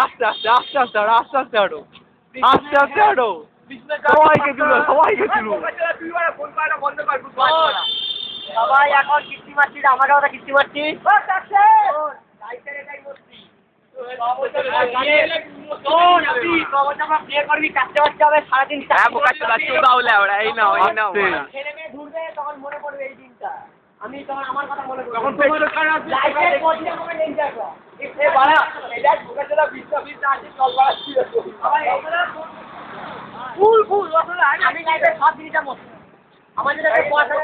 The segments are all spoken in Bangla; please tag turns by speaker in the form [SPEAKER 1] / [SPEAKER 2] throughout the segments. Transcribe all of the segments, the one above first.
[SPEAKER 1] আস্তে আস্তে আস্তে আস্তে হাঁটো, আস্তে আস্তে হাঁটো, আস্তে আস্তে হাঁটো। সবাইকে তুলো, সবাইকে তুলো।
[SPEAKER 2] সবাই এখন কিস্তি মারছিস, আমাকে ওটা কিস্তি মারছিস। সারাদিন
[SPEAKER 1] এই নাও, এই নাও।
[SPEAKER 2] ছেলে মেয়ে ঘুরবে তখন মনে পড়বে এই দিনটা। আমি তখন আমার কথা মনে করবো।
[SPEAKER 1] তখন
[SPEAKER 2] ফুল ফুল আমি লাইফে সব জিনিসটা মনে আমার যেটা পয়সা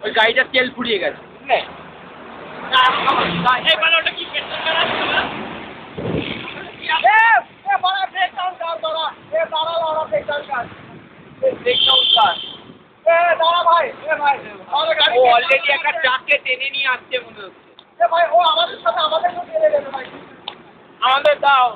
[SPEAKER 1] ওই গাড়িটার তেল ফুরিয়ে গেছে, বুঝলে? অলরেডি একটা ট্রাককে টেনে নিয়ে আসছে মনে হচ্ছে। আমাদের দাও।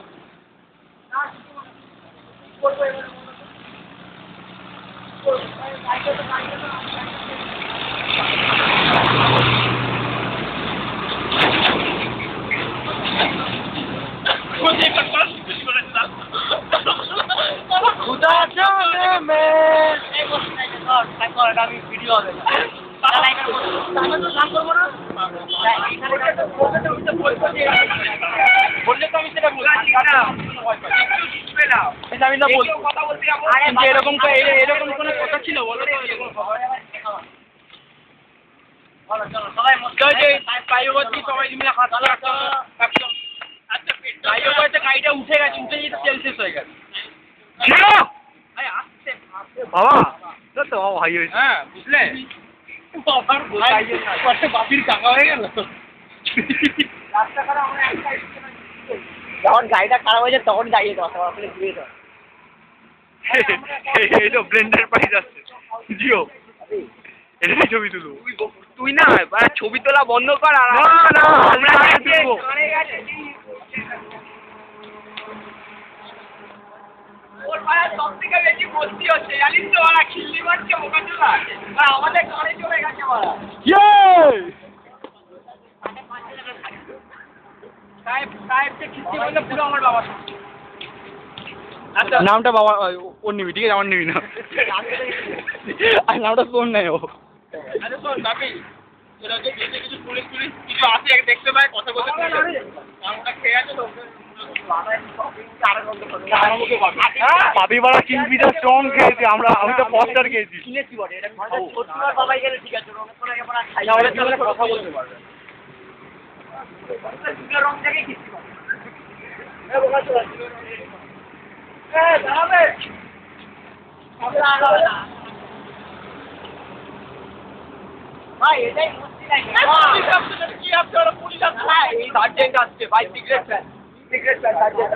[SPEAKER 2] আমি ভিডিও হবে
[SPEAKER 1] বললে তো আমি সেটা আমি না বলবো, কিন্তু এরকম এরকম কোনো কথা ছিল বলো তো?
[SPEAKER 2] সবাই
[SPEAKER 1] সবাই মিলে হাত গাড়িটা উঠে গেছে, উঠে যেতে তেল শেষ হয়ে গেছে। বাবা তো ভাই হয়েছে, হ্যাঁ বুঝলে? বাপির কাকা হয়ে গেল।
[SPEAKER 2] যখন গাড়িটা খারাপ হয়েছে তখন দাঁড়িয়ে দেওয়া আসলে ঘুরিয়ে দেওয়া।
[SPEAKER 1] এই তো ব্লেন্ডার প্রাইস আসছে, জিও এটাই ছবি তুলো। তুই না ছবি তোলা বন্ধ কর, আর আমরা তুলবো।
[SPEAKER 2] ওর ভাড়া সব থেকে বেশি ভর্তি হচ্ছে, জানিস তো? ওরা খিল্লি মারছে ওখানে চলে আমাদের ঘরে চলে গেছে ওরা। সাহেবকে খিস্তি বললে পুরো আমার বাবা।
[SPEAKER 1] নামটা বাবা ওর নিবি, ঠিক আছে? আমার নিবি না, আর নামটা তোর নেই ও।
[SPEAKER 2] আরে শোন বাপি, তোরা যে কিছু পুলিশ কিছু আসে দেখতে পায়, কথা বলতে আমরা খেয়ে আছে তো
[SPEAKER 1] পাপি বাড়া কিং পিজার স্ট্রং খেয়েছে, আমি তো পস্টার খেয়েছি।
[SPEAKER 2] কিনেছি বটে, এটা ছোট্টুর বাবাই গেলে ঠিক আছে,
[SPEAKER 1] কথা বলতে পারবে।
[SPEAKER 2] রং থেকে কিস্তি পাবে। ভাই এটাই মুশকিল আছে। কি আপনি পুলিশ আসছে, এই সার্জেন্ট আসছে ভাই, সিগারেট প্যান সার্জেন্ট।